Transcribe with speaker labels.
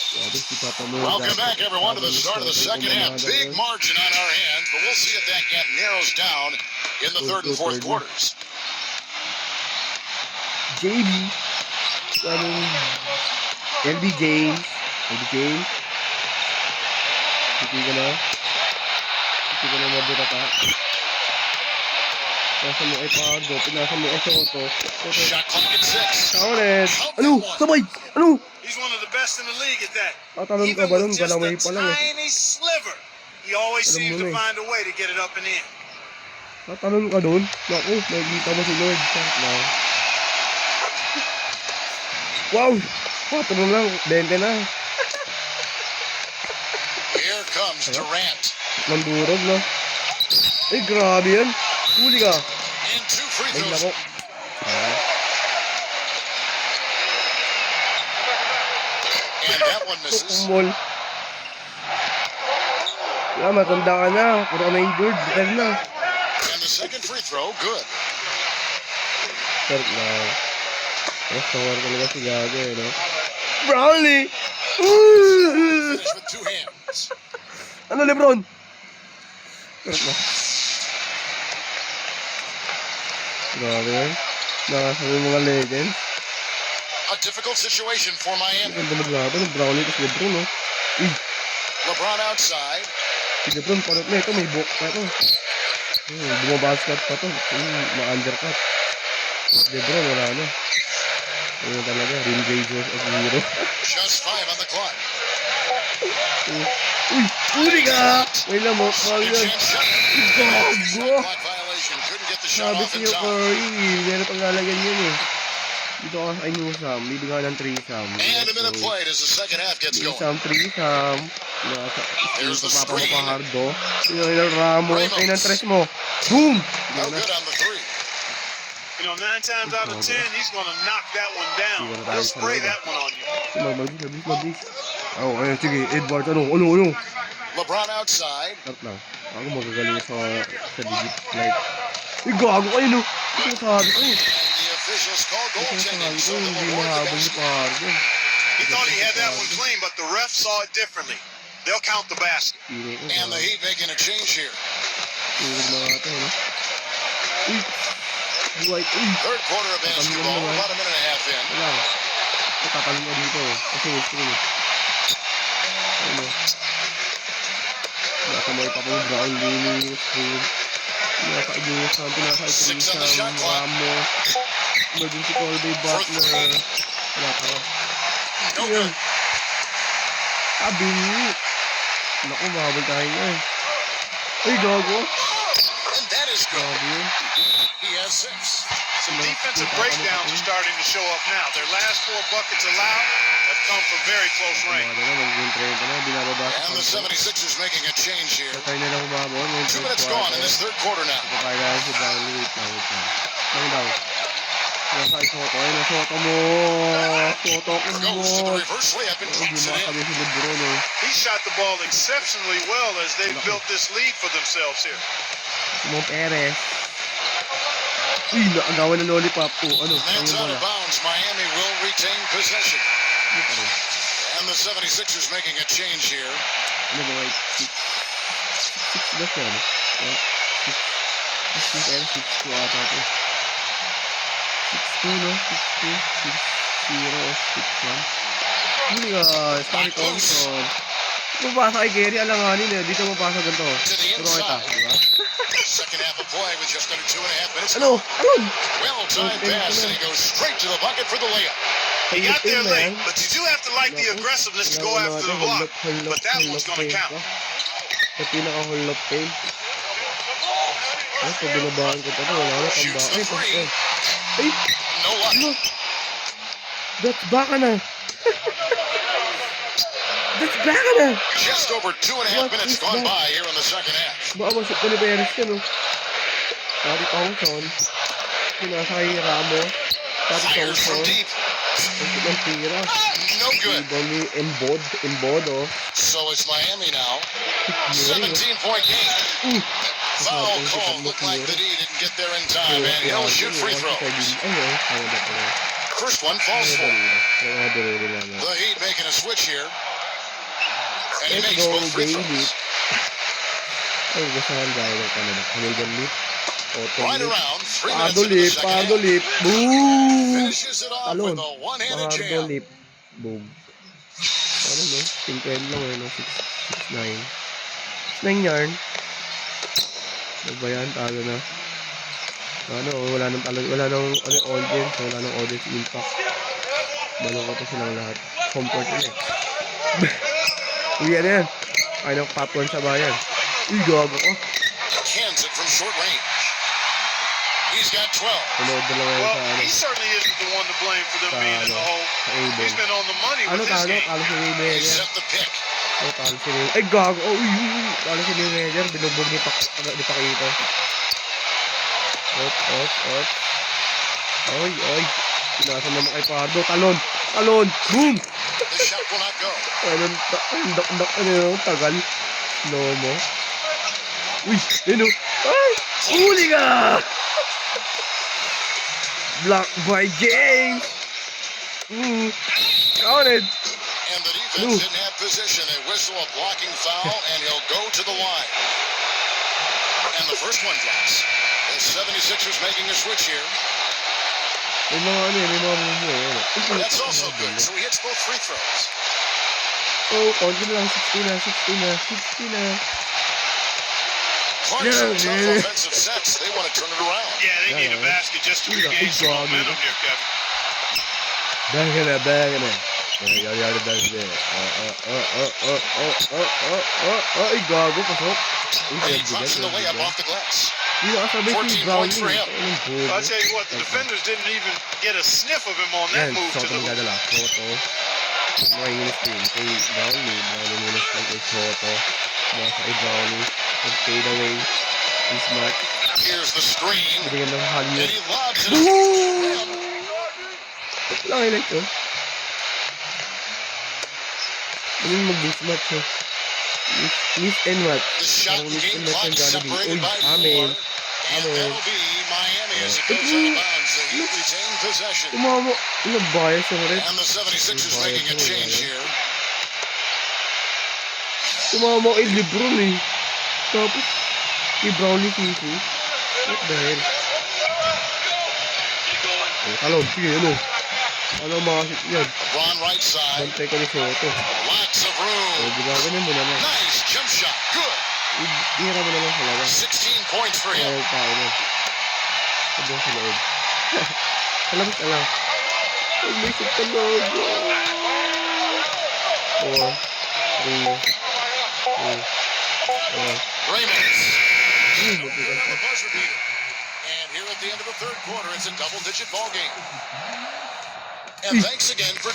Speaker 1: Grabe si Papa Mo.
Speaker 2: Welcome back, everyone, to the start of the second half. Big margin on our hands, but we'll see if that gap narrows down in the third and fourth quarters.
Speaker 1: JB. LB James. LB James. Hindi ka na. Hindi ka na mabirata. Nasa mo ay Pardo. Pinasa mo ay Soto.
Speaker 2: Shot clock at 6.
Speaker 1: Counted. Ano? Sabay! Ano?
Speaker 3: He's one of the best in the league at that.
Speaker 1: Tatalon ka
Speaker 3: Even
Speaker 1: ba nun?
Speaker 3: with just
Speaker 1: Galamay
Speaker 3: a
Speaker 1: pa lang eh.
Speaker 3: tiny sliver, he always
Speaker 1: Alam
Speaker 3: seems
Speaker 1: mo
Speaker 3: to
Speaker 1: na eh.
Speaker 3: find a way to get it up and in.
Speaker 1: Tatalon ka dun? Naku, nakikita mo si Lord. No. Wow! Tatalon lang. 20 na.
Speaker 2: Here comes Durant.
Speaker 1: Mandurog, no? Ay, grabe yan. Huli ka.
Speaker 2: And 2 free
Speaker 1: Ay,
Speaker 2: throws.
Speaker 1: nako.
Speaker 2: And that one misses.
Speaker 1: Kumol. Wala, matanda ka na. Puro ka na injured. Bital na.
Speaker 2: And the second free throw, good.
Speaker 1: Start na. Mas tawar talaga si Gago eh, no? Brownlee!
Speaker 2: Finish with 2 hands.
Speaker 1: Ano, Lebron? Start na. Grabe yan. Nakasabi yung mga legends.
Speaker 2: A difficult situation for Miami.
Speaker 1: Ganda maglaban ng Brownlee kasi Lebron, no? Uy!
Speaker 2: LeBron outside.
Speaker 1: Si Lebron, parang na ito, may book pa ito. Bumabasket pa ito. Ma-undercut. Lebron, wala na. Ayun talaga, rim rangers at hero.
Speaker 2: Just 5 on the clock.
Speaker 1: Uy! Uli ka! May lamok, mahal yan.
Speaker 2: Shot
Speaker 1: Gago!
Speaker 2: clock violation. Couldn't get the shot
Speaker 1: Sabi
Speaker 2: off in
Speaker 1: sa'yo,
Speaker 2: time.
Speaker 1: Curry. Meron pang lalagyan yun eh. Dito ka sa inyo, Sam. Lido ka ng 3-Sam.
Speaker 2: And a minute played as the second half gets going.
Speaker 1: 3-Sam.
Speaker 2: There's the
Speaker 1: Papa mo
Speaker 2: screen.
Speaker 1: pa Hardo. Yung Ramos. Ay, ng 3 mo. Boom!
Speaker 2: No good on the 3.
Speaker 3: You know, 9 times out of 10, he's going to knock that one down. He'll spray that one on you.
Speaker 1: Mabilis. Oh, ayun, sige. Edward, ano?
Speaker 2: LeBron outside.
Speaker 1: Start lang. Ako magagaling sa digit flight. Ay, gago kayo, no? Ito sabi ko.
Speaker 2: And the officials call
Speaker 1: Ito
Speaker 2: goaltending,
Speaker 1: sabi
Speaker 2: so
Speaker 1: ko,
Speaker 2: they'll
Speaker 1: hindi
Speaker 2: award the
Speaker 1: mahabol si
Speaker 2: basket.
Speaker 1: Pardo.
Speaker 3: He thought he had that one clean, but the ref saw it differently. They'll count the basket.
Speaker 2: And the Heat making a change here.
Speaker 1: Tulog na ito, no? Uy! Buhay, uy!
Speaker 2: Third quarter of basketball, about a minute and a half in.
Speaker 1: Wala. Tatalong ka dito, kasi may screen. Ano? Nakamay pa kong Brown, Lini, screen. Pinaka-Ibusam, pinaka-Ibusam, Ramos. Naging si Colby Butler. Wala pa.
Speaker 2: No
Speaker 1: Ayun.
Speaker 2: good.
Speaker 1: Abingi. Naku, mahabol tayo nga eh. Ay, gago.
Speaker 2: And that is good.
Speaker 1: Gago yun.
Speaker 2: He has 6.
Speaker 3: Some defensive breakdowns are starting to show up now. Their last 4 buckets allowed have come from very close range.
Speaker 1: Mga na, mag-win 30 na, binababa sa
Speaker 2: And the 76ers making a change here.
Speaker 1: Patay na lang umabon.
Speaker 2: 2 minutes gone in this third quarter now.
Speaker 1: Patay na si Brownlee. Wait lang. Lang daw. Nasa Soto. Ay, na Soto mo. Soto ko mo.
Speaker 2: Goes to the reverse layup and
Speaker 1: Hindi
Speaker 2: drops it in.
Speaker 1: makasabi si Lebron, eh.
Speaker 3: He shot the ball exceptionally well as they've built this lead for themselves here.
Speaker 1: Mo Perez. Uy, naagawan ng lollipop po. Ano?
Speaker 2: That's
Speaker 1: Ayun
Speaker 2: out
Speaker 1: wala.
Speaker 2: of bounds. Miami will retain possession.
Speaker 1: Ano pa rin?
Speaker 2: And the 76ers making a change here.
Speaker 1: Ano ba? 6 ba siya? 6 ata ito. 6-2, no? 6-2, 6-0, 6-1. Hindi ka, Starry Thompson. Mapasa kay Gary, alanganin eh. Dito mapasa ganito.
Speaker 2: To the
Speaker 1: Turo kita,
Speaker 2: inside.
Speaker 1: di ba?
Speaker 2: Second half of play with just under 2.5 minutes.
Speaker 1: Ano? Anong?
Speaker 2: Well-timed pass, and he goes straight to the bucket for the layup.
Speaker 3: He got there late, but you do have to like the aggressiveness to go after the block. But that one's going to count.
Speaker 1: Sa pinaka-hall of fame. Ay, pag binabahan ko pa ito, wala na
Speaker 2: Shoots
Speaker 1: pang
Speaker 2: the three.
Speaker 1: Ay,
Speaker 2: No luck.
Speaker 1: ano? That's baka na. That's baka na.
Speaker 2: Just over 2.5 minutes gone by here in the second half.
Speaker 1: Baka masip ko ni Beres yan, oh. Starry Thompson. Pinasa kay Ramos. Starry
Speaker 2: Fires from
Speaker 1: Thompson.
Speaker 2: deep.
Speaker 1: Ang pinang tira.
Speaker 2: No good.
Speaker 1: Iba ni Embod, oh.
Speaker 2: So it's Miami now.
Speaker 1: Miri,
Speaker 2: 17-point game.
Speaker 1: oh.
Speaker 2: Foul call. Looked like the D didn't get there in time, and he'll shoot free throws.
Speaker 1: Ayun,
Speaker 2: First one falls for.
Speaker 1: ayun.
Speaker 2: The Heat making a switch here. And he
Speaker 1: Let's
Speaker 2: makes
Speaker 1: go,
Speaker 2: both free
Speaker 1: baby.
Speaker 2: throws.
Speaker 1: Ay, basahan gaya ng kanila. Canadian Leaf. Auto
Speaker 2: Right
Speaker 1: Leaf.
Speaker 2: around 3 minutes
Speaker 1: Pardo
Speaker 2: into the
Speaker 1: Leaf.
Speaker 2: second
Speaker 1: Pardo
Speaker 2: half.
Speaker 1: Leaf. Boom!
Speaker 2: Finishes it off
Speaker 1: Talon.
Speaker 2: with a one-handed
Speaker 1: Pardo
Speaker 2: jam.
Speaker 1: Leaf. Boom. Ano no? 50 lang eh, no? 6'9". 6'9 yarn. Ano ba yan? Talo na. Ano, wala nang talo. Wala nang audience. Wala nang audience impact. Malungkot pa silang lahat. Comfort nila eh. Uy, ano yan? Ay, nang popcorn sa bayan. Uy, gago ko.
Speaker 2: Cans it from short range. He's got 12.
Speaker 1: Panood na lang yan
Speaker 3: Well,
Speaker 1: sa ano.
Speaker 3: he certainly isn't the one to blame for them
Speaker 1: Sa
Speaker 3: being in the hole.
Speaker 1: Sa Abel.
Speaker 3: He's been on the money
Speaker 1: Ano
Speaker 3: with this
Speaker 1: talo?
Speaker 3: game.
Speaker 1: Talo si Ray
Speaker 2: He
Speaker 1: Meyer.
Speaker 2: set the pick.
Speaker 1: Oh, talo si Ray. Ay, gago. Oh, uy, uy, uy. Talo si Ray Meyer. Binugbog ni Pakito. Op. Oy. Pinasan naman kay Pardo. Talon. Boom!
Speaker 2: The shot will not go.
Speaker 1: Anong dak tagal. Slow mo. Uy, yun o. Ay! Huli ka! Block by James! Counted!
Speaker 2: And the defense didn't have position. They whistle a blocking foul, and he'll go to the line. And the first one drops. The 76ers making a switch here.
Speaker 1: May mga move.
Speaker 2: That's also good. So he hits both free throws.
Speaker 1: Oh, konti lang. 60 na.
Speaker 2: Clarkson,
Speaker 1: Yeah,
Speaker 2: tough
Speaker 1: yeah.
Speaker 2: offensive sets. They want to turn it around.
Speaker 3: Yeah, they need a
Speaker 1: Yeah.
Speaker 3: basket just to
Speaker 1: Yeah,
Speaker 3: regain some
Speaker 1: good job,
Speaker 3: momentum here, Kevin.
Speaker 1: Bang na. Yari dahil din. Ay, gago. Pasok.
Speaker 2: And he drops in the layup off the glass.
Speaker 1: Hindi nakasabay
Speaker 2: 14
Speaker 1: si
Speaker 2: points for
Speaker 1: Brownlee.
Speaker 2: him.
Speaker 1: Anong bobo.
Speaker 3: I'll tell you what, the defenders didn't even get a sniff of him on that
Speaker 1: Yan,
Speaker 3: move to
Speaker 1: Soto
Speaker 3: the hoop.
Speaker 1: magdadala. Soto. Makinis din. Kay Brownlee. Brownlee muna siya kay Soto. Nasa kay Brownlee. Nag-fade away. Is Matt.
Speaker 2: Here's the screen.
Speaker 1: Binigyan ng
Speaker 2: And
Speaker 1: halyo.
Speaker 2: he lobs it.
Speaker 1: Boom! Lang highlight ko. Ano yung mag-boost match oh. Miss and match.
Speaker 2: The shot
Speaker 1: Parang miss
Speaker 2: game
Speaker 1: and match
Speaker 2: clock
Speaker 1: ng Jollibee.
Speaker 2: separated
Speaker 1: Uy,
Speaker 2: by 4.
Speaker 1: amen.
Speaker 2: And that'll be Miami as it goes out of bounds. The Heat retain possession.
Speaker 1: Tumama. Ano, bias yung red?
Speaker 2: And the 76ers making a change here.
Speaker 1: Tumama kay Lebron eh. Tapos, kay Brownlee Fifi. What the hell? Talon, sige, ano? Ano mga shit yan?
Speaker 2: LeBron right side.
Speaker 1: Bantay ka ni Soto.
Speaker 2: Lots of
Speaker 1: O,
Speaker 2: room.
Speaker 1: ginaganin mo naman.
Speaker 2: Nice jump shot. Good.
Speaker 1: Ihira mo naman sa labas.
Speaker 2: 16 points for him.
Speaker 1: Kaya tao na. Sabi sa loob. Sa labas ka lang. Ay, may sit ka loob. 4, 3, 2, 1.
Speaker 2: Raymond.
Speaker 1: Magbigan
Speaker 2: The
Speaker 1: pa.
Speaker 2: buzzer beater. And here at the end of the third quarter, it's a double-digit ball game. And thanks again for